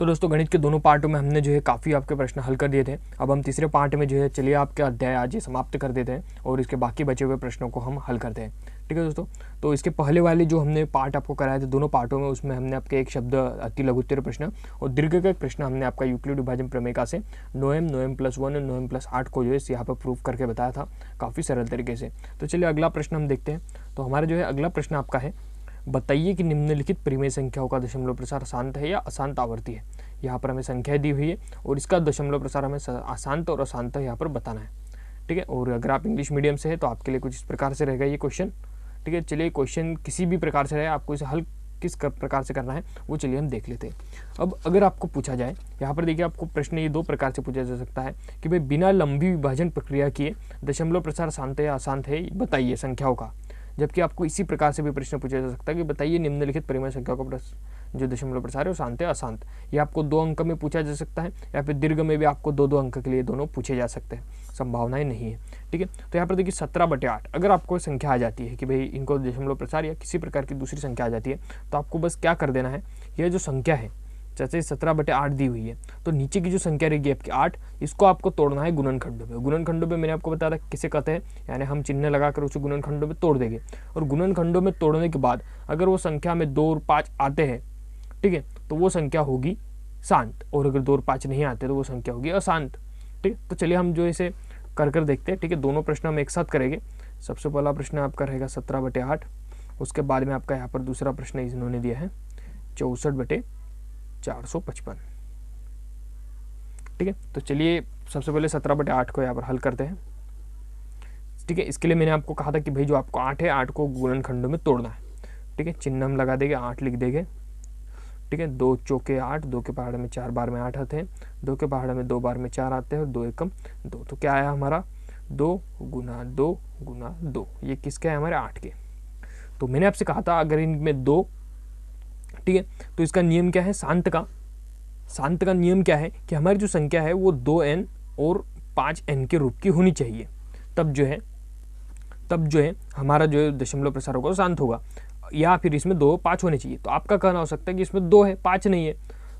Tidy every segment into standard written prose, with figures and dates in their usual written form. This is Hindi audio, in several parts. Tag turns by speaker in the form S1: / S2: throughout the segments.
S1: तो दोस्तों गणित के दोनों पार्टों में हमने जो है काफ़ी आपके प्रश्न हल कर दिए थे। अब हम तीसरे पार्ट में जो है चलिए आपके अध्याय आज ये समाप्त कर देते हैं और इसके बाकी बचे हुए प्रश्नों को हम हल करते हैं। ठीक है दोस्तों, तो इसके पहले वाले जो हमने पार्ट आपको कराए थे दोनों पार्टों में, उसमें हमने आपके एक शब्द अति लघुत्तर प्रश्न और दीर्घ का प्रश्न हमने आपका यूक्लिड विभाजन प्रमेय से नोएम +1 और नोएम +8 को जो है यहाँ पर प्रूफ करके बताया था काफ़ी सरल तरीके से। तो चलिए अगला प्रश्न हम देखते हैं। तो हमारा जो है अगला प्रश्न आपका है, बताइए कि निम्नलिखित परिमेय संख्याओं का दशमलव प्रसार अशांत है या अशांत आवर्ती है। यहाँ पर हमें संख्या दी हुई है और इसका दशमलव प्रसार हमें अशांत और अशांत यहाँ पर बताना है। ठीक है, और अगर आप इंग्लिश मीडियम से है तो आपके लिए कुछ इस प्रकार से रहेगा ये क्वेश्चन। ठीक है, चलिए क्वेश्चन किसी भी प्रकार से रहे, आपको इसे हल किस प्रकार से करना है वो चलिए हम देख लेते हैं। अब अगर आपको पूछा जाए, यहाँ पर देखिए आपको प्रश्न ये दो प्रकार से पूछा जा सकता है कि भाई बिना लंबी विभाजन प्रक्रिया किए दशमलव प्रसार शांत है या अशांत है बताइए संख्याओं का। जबकि आपको इसी प्रकार से भी प्रश्न पूछा जा सकता है कि बताइए निम्नलिखित परिमेय संख्याओं का जो दशमलव प्रसार है वो शांत है अशांत। ये आपको 2 अंक में पूछा जा सकता है या फिर दीर्घ में भी आपको 2-2 अंक के लिए दोनों पूछे जा सकते हैं, संभावनाएं नहीं है। ठीक है, तो यहाँ पर देखिए 17/8 अगर आपको संख्या आ जाती है कि भाई इनको दशमलव प्रसार या किसी प्रकार की दूसरी संख्या आ जाती है तो आपको बस क्या कर देना है, यह जो संख्या है जैसे 17/8 दी हुई है तो नीचे की जो संख्या रहेगी आपकी 8, इसको आपको तोड़ना है गुणनखंडों में। गुणनखंडों में मैंने आपको बताया था किसे कहते हैं, यानी हम चिन्ह लगाकर उसे गुणनखंडों में तोड़ देंगे और गुणनखंडों में तोड़ने के बाद अगर वो संख्या में 2 और 5 आते हैं, ठीक है, तो वो संख्या होगी शांत, और अगर 2 और 5 नहीं आते तो वो संख्या होगी अशांत। ठीक है, तो चलिए हम जो इसे कर देखते हैं। ठीक है, दोनों प्रश्न हम एक साथ करेंगे। सबसे पहला प्रश्न आपका रहेगा 17/8, उसके बाद में आपका यहाँ पर दूसरा प्रश्न इन्होंने दिया है 64/455। ठीक है, तो चलिए सबसे पहले 17/8 को यहाँ पर हल करते हैं। ठीक है, इसके लिए मैंने आपको कहा था कि भाई जो आपको 8 है 8 को गुणनखंडों में तोड़ना है। ठीक है, चिन्ह हम लगा देंगे, 8 लिख देंगे। ठीक है, 2 चौके 8, 2 के पहाड़ में 4 बार में 8 आते हैं, 2 के पहाड़ में 2 बार में 4 आते हैं और 2 एकम 2, तो क्या आया हमारा 2 × 2 × 2, ये किसके है हमारे 8 के। तो मैंने आपसे कहा था अगर इनमें 2, ठीक है, तो इसका नियम क्या है शांत का। शांत का नियम क्या है कि हमारी जो संख्या है वो 2n और 5n के रूप की होनी चाहिए, तब जो है हमारा जो है दशमलव प्रसार होगा वो शांत होगा, या फिर इसमें 2 5 होने चाहिए। तो आपका कहना हो सकता है कि इसमें 2 है 5 नहीं है,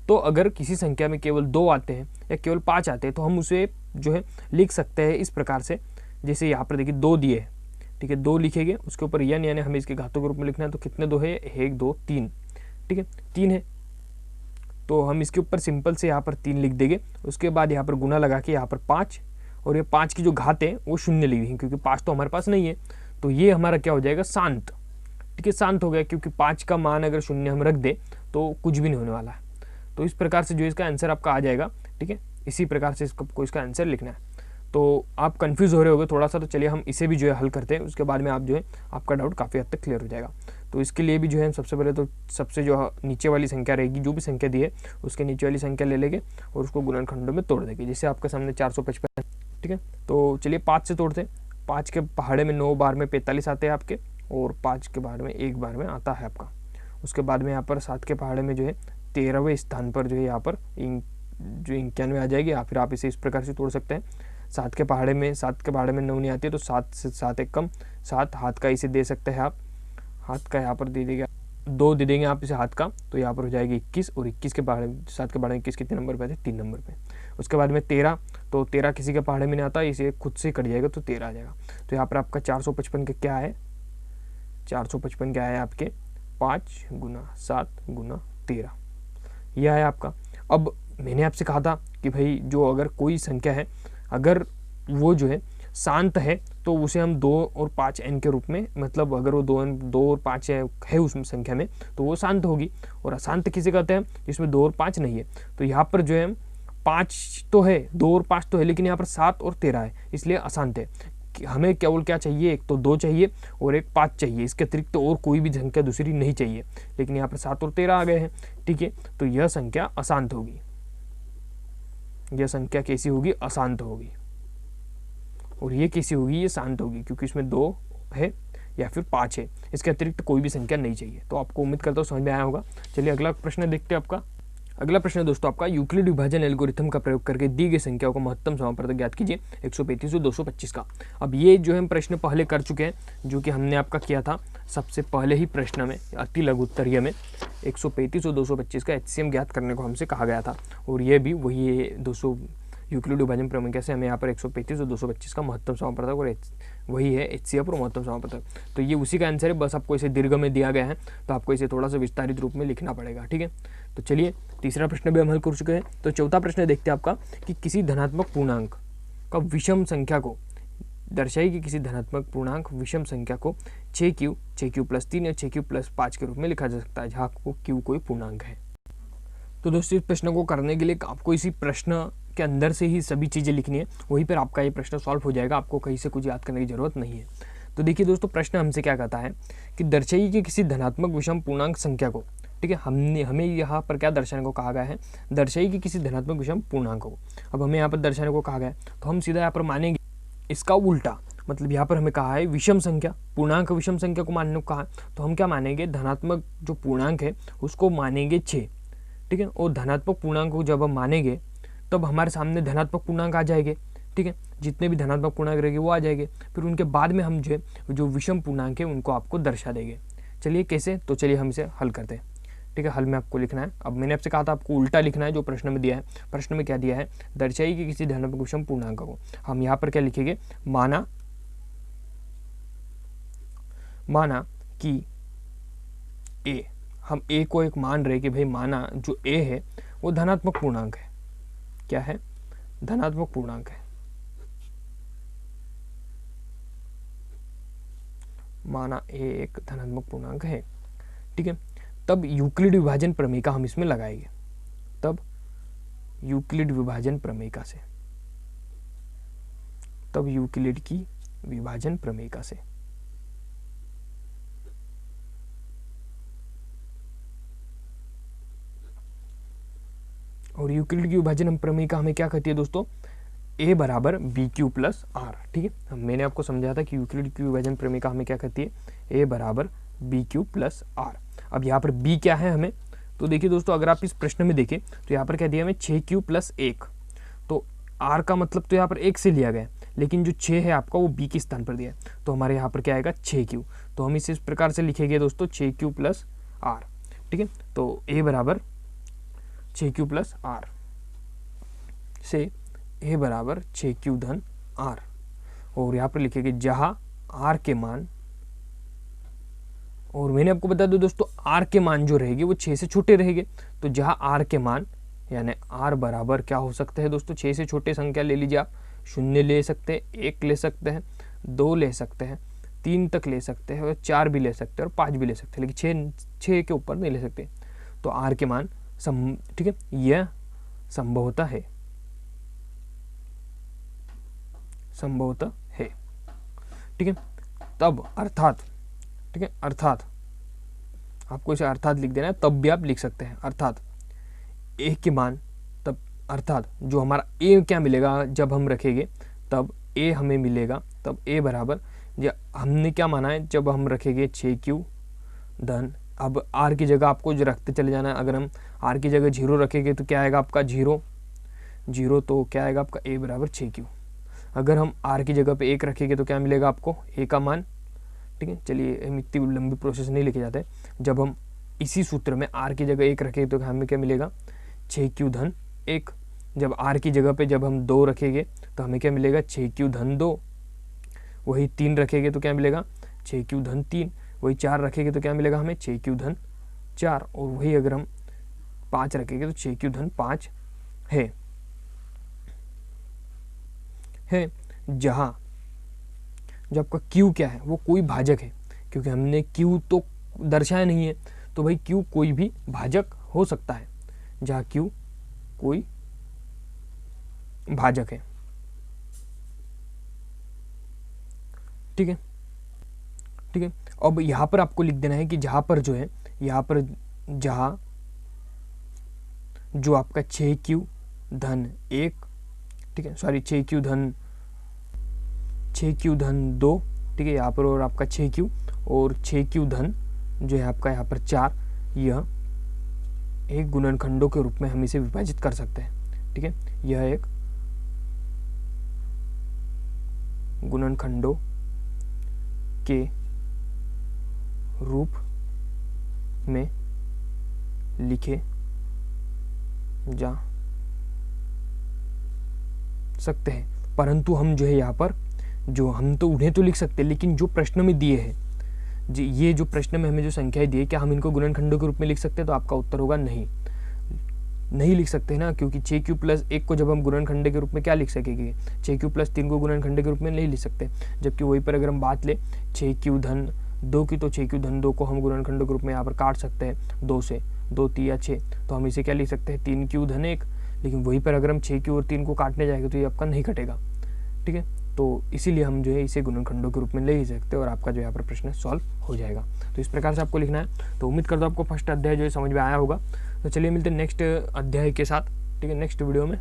S1: तो अगर किसी संख्या में केवल 2 आते हैं या केवल 5 आते हैं तो हम उसे जो है लिख सकते हैं इस प्रकार से, जैसे यहाँ पर देखिए 2 दिए है। ठीक है, 2 लिखेंगे, उसके ऊपर n यानी हमें इसके घातों के रूप में लिखना है, तो कितने 2 है 1 2 3। ठीक है, 3 है तो हम इसके ऊपर सिंपल से यहाँ पर 3 लिख देंगे। उसके बाद यहाँ पर गुना लगा के यहाँ पर 5, और ये 5 की जो घात है वो 0 ली हुई, क्योंकि 5 तो हमारे पास नहीं है, तो ये हमारा क्या हो जाएगा शांत। ठीक है, शांत हो गया, क्योंकि 5 का मान अगर 0 हम रख दे तो कुछ भी नहीं होने वाला है। तो इस प्रकार से जो इसका आंसर आपका आ जाएगा। ठीक है, इसी प्रकार से इसका आंसर लिखना है। तो आप कंफ्यूज हो रहे होगे थोड़ा सा, तो चलिए हम इसे भी जो है हल करते हैं, उसके बाद में आप जो है आपका डाउट काफ़ी हद तक क्लियर हो जाएगा। तो इसके लिए भी जो है सबसे पहले तो सबसे जो नीचे वाली संख्या रहेगी, जो भी संख्या दी है उसके नीचे वाली संख्या ले लेंगे और उसको गुणनखंडों में तोड़ देंगे, जैसे आपके सामने 455। ठीक है, तो चलिए 5 से तोड़ते हैं। 5 के पहाड़े में 9 बार में 45 आते हैं आपके, और 5 के पहाड़े में 1 बार में आता है आपका। उसके बाद में यहाँ पर 7 के पहाड़े में जो है 13वें स्थान पर जो है यहाँ पर जो 91 आ जाएगी, या फिर आप इसे इस प्रकार से तोड़ सकते हैं। 7 के पहाड़े में 9 नहीं आती है, तो 7 से 7 एक कम 7, हाथ का इसे दे सकते हैं आप, हाथ का यहाँ पर दे देंगे 2 दे देंगे आप इसे हाथ का, तो यहाँ पर हो जाएगी 21, और 21 के पहाड़े 7 के पहाड़े में 21 कितने नंबर पे आते हैं 3 नंबर पे। उसके बाद में 13, तो 13 किसी के पहाड़े में नहीं आता, इसे खुद से कट जाएगा तो 13 आ जाएगा। तो यहाँ पर आपका 455 का क्या है, 455 क्या है आपके 5 × 7 × 13, यह है आपका। अब मैंने आपसे कहा था कि भाई जो अगर कोई संख्या है अगर वो जो है शांत है तो उसे हम 2 और 5n के रूप में, मतलब अगर वो 2 और 5 है उस संख्या में तो वो शांत होगी। और अशांत किसे कहते हैं, जिसमें 2 और 5 नहीं है। तो यहाँ पर जो है 5 तो है, 2 और 5 तो है, लेकिन यहाँ पर 7 और 13 है, इसलिए अशांत है। हमें केवल क्या चाहिए, एक तो 2 चाहिए और एक 5 चाहिए, इसके अतिरिक्त तो और कोई भी संख्या दूसरी नहीं चाहिए, लेकिन यहाँ पर 7 और 13 आ गए हैं। ठीक है, तो यह संख्या अशांत होगी। यह संख्या कैसी होगी, अशांत होगी। और ये कैसी होगी, ये शांत होगी, क्योंकि इसमें 2 है या फिर 5 है, इसके अतिरिक्त कोई भी संख्या नहीं चाहिए। तो आपको उम्मीद करता हूँ समझ में आया होगा। चलिए अगला प्रश्न देखते हैं आपका। अगला प्रश्न है दोस्तों आपका, यूक्लिड विभाजन एल्गोरिथम का प्रयोग करके दी गई संख्याओं का महत्तम समापवर्तक ज्ञात कीजिए 135 और 225 का। अब ये जो हम प्रश्न पहले कर चुके हैं, जो कि हमने आपका किया था सबसे पहले ही प्रश्न में, अति लघु उत्तरीय में 135 और 225 का HCM ज्ञात करने को हमसे कहा गया था। और ये भी वही है 200 यूक्लिड विभाजन प्रमेय से हमें यहाँ पर 135 और 225 का महत्तम समापवर्तक और वही है HCF और महत्तम समापवर्तक। तो ये उसी का आंसर है, बस आपको इसे दीर्घ में दिया गया है तो आपको इसे थोड़ा सा विस्तारित रूप में लिखना पड़ेगा। ठीक है, तो चलिए तीसरा प्रश्न भी हम हल कर चुके हैं। तो चौथा प्रश्न देखते हैं आपका कि किसी धनात्मक पूर्णांक का विषम संख्या को दर्शाई कि किसी धनात्मक पूर्णांक विषम संख्या को 6q 6q+3 या 6q+5 के रूप में लिखा जा सकता है, जहाँ आपको q कोई पूर्णांक है। तो दोस्तों इस प्रश्न को करने के लिए आपको इसी प्रश्न के अंदर से ही सभी चीज़ें लिखनी है, वहीं पर आपका ये प्रश्न सॉल्व हो जाएगा, आपको कहीं से कुछ याद करने की जरूरत नहीं है। तो देखिए दोस्तों प्रश्न हमसे क्या कहता है कि दर्शाइए कि किसी धनात्मक विषम पूर्णांक संख्या को, ठीक है, हमें यहाँ पर क्या दर्शाने को कहा गया है, दर्शाइए कि किसी धनात्मक विषम पूर्णांक को। अब हमें यहाँ पर दर्शाने को कहा गया है तो हम सीधा यहाँ पर मानेंगे इसका उल्टा, मतलब यहाँ पर हमें कहा है विषम संख्या, पूर्णांक विषम संख्या को मानने को कहा, तो हम क्या मानेंगे, धनात्मक जो पूर्णांक है उसको मानेंगे 6, ठीक है। और धनात्मक पूर्णांक को जब हम मानेंगे तब हमारे सामने धनात्मक पूर्णांक आ जाएंगे, ठीक है, जितने भी धनात्मक पूर्णांक रहेंगे वो आ जाएंगे। फिर उनके बाद में हम जो विषम पूर्णांक है उनको आपको दर्शा देंगे। चलिए कैसे, तो चलिए हम इसे हल करते हैं। ठीक है, हल में आपको लिखना है। अब मैंने आपसे कहा था आपको उल्टा लिखना है जो प्रश्न में दिया है। प्रश्न में क्या दिया है, दर्शाइए कि किसी धनात्मक विषम पूर्णांक को, हम यहाँ पर क्या लिखेंगे, माना कि a, हम a को एक मान रहे कि भाई माना जो a है वो धनात्मक पूर्णांक है। क्या है, धनात्मक पूर्णांक है। माना a एक धनात्मक पूर्णांक है, ठीक है। तब यूक्लिड विभाजन प्रमेय हम इसमें लगाएंगे, तब यूक्लिड विभाजन प्रमेय से, तब यूक्लिड की विभाजन प्रमेय से और यूक्लिड की विभाजन प्रमेय हमें क्या कहती है दोस्तों, a बराबर BQ+R। ठीक है, मैंने आपको समझाया था कि यूक्लिड की विभाजन प्रमेय हमें क्या कहती है, a बराबर BQ+R। अब यहाँ पर b क्या है हमें, तो देखिए दोस्तों अगर आप इस प्रश्न में देखें तो यहाँ पर क्या दिया हमें 6q+1, तो r का मतलब तो यहाँ पर 1 से लिया गया, लेकिन जो 6 है आपका वो b के स्थान पर दिया है, तो हमारे यहाँ पर क्या आएगा 6q। तो हम इसे इस प्रकार से लिखेंगे दोस्तों 6q+R। ठीक है, तो a बराबर 6q+R से a बराबर 6q/R, और यहाँ पर लिखेंगे जहाँ r के मान, और मैंने आपको बता दूं दोस्तों r के मान जो रहेंगे वो 6 से छोटे रहेंगे, तो जहाँ r के मान यानी r बराबर क्या हो सकते हैं दोस्तों, 6 से छोटे संख्या ले लीजिए आप, 0 ले सकते हैं, 1 ले सकते हैं, 2 ले सकते हैं, 3 तक ले सकते हैं, और 4 भी ले सकते हैं और 5 भी ले सकते हैं, लेकिन 6 के ऊपर नहीं ले सकते। तो r के मान ठीक है, यह संभवतः है, संभवतः है, ठीक है। तब अर्थात, ठीक है, अर्थात आपको इसे अर्थात लिख देना है, तब भी आप लिख सकते हैं अर्थात a के मान, तब अर्थात जो हमारा a क्या मिलेगा जब हम रखेंगे, तब a हमें मिलेगा, तब a बराबर हमने क्या माना है, जब हम रखेंगे 6q धन, अब r की जगह आपको जो रखते चले जाना है, अगर हम r की जगह 0 रखेंगे तो क्या आएगा आपका 0, तो क्या आएगा आपका a बराबर 6q। अगर हम r की जगह पे 1 रखेंगे तो क्या मिलेगा आपको a का मान, ठीक है। चलिए हम इतनी लंबी प्रोसेस नहीं लेके जाते, जब हम इसी सूत्र में r की जगह 1 रखेंगे तो हमें क्या मिलेगा 6q/1। जब r की जगह पे जब हम 2 रखेंगे तो हमें क्या मिलेगा 6q/2। वही 3 रखेंगे तो क्या मिलेगा 6q/3। वही 4 रखेंगे तो क्या मिलेगा हमें 6q/4, और वही अगर हम 5 रखेंगे तो 6q/5 है जहाँ जो आपका q क्या है वो कोई भाजक है, क्योंकि हमने q तो दर्शाया नहीं है, तो भाई q कोई भी भाजक हो सकता है, जहाँ q कोई भाजक है, ठीक है, ठीक है। अब यहाँ पर आपको लिख देना है कि जहाँ पर जो है, यहाँ पर जहाँ जो आपका 6q/1, ठीक है, सॉरी 6q/2, ठीक है, यहाँ पर और आपका 6q और 6q जो है आपका यहाँ पर 4, एक गुणनखंडों के रूप में हम इसे विभाजित कर सकते हैं। ठीक है, यह एक गुणनखंडों के रूप में लिखे जा सकते हैं। परंतु हम जो है यहाँ पर जो हम तो उन्हें तो लिख सकते हैं, लेकिन जो प्रश्न में दिए हैं जी, ये जो प्रश्न में हमें जो संख्याएं दी है, क्या हम इनको गुणनखंडों के रूप में लिख सकते हैं? तो आपका उत्तर होगा नहीं, नहीं लिख सकते ना, क्योंकि 6q + 1 को जब हम गुणनखंड के रूप में क्या लिख सकेंगे, 6q + 3 को गुणनखंड के रूप में नहीं लिख सकते। जबकि वहीं पर अगर हम बात लें 6q धन 2 की, तो 6q धन 2 को हम गुणनखंड के रूप में यहाँ पर काट सकते हैं 2 से, 2 3 या 6, तो हम इसे क्या लिख सकते हैं 3q धन 1। लेकिन वहीं पर अगर हम 6q और 3 को काटने जाएंगे तो ये आपका नहीं कटेगा। ठीक है, तो इसीलिए हम जो है इसे गुणनखंडों के रूप में ले ही सकते हैं और आपका जो यहाँ पर प्रश्न सॉल्व हो जाएगा। तो इस प्रकार से आपको लिखना है। तो उम्मीद करता हूँ आपको फर्स्ट अध्याय जो है समझ में आया होगा। तो चलिए मिलते हैं नेक्स्ट अध्याय के साथ। ठीक है, नेक्स्ट वीडियो में।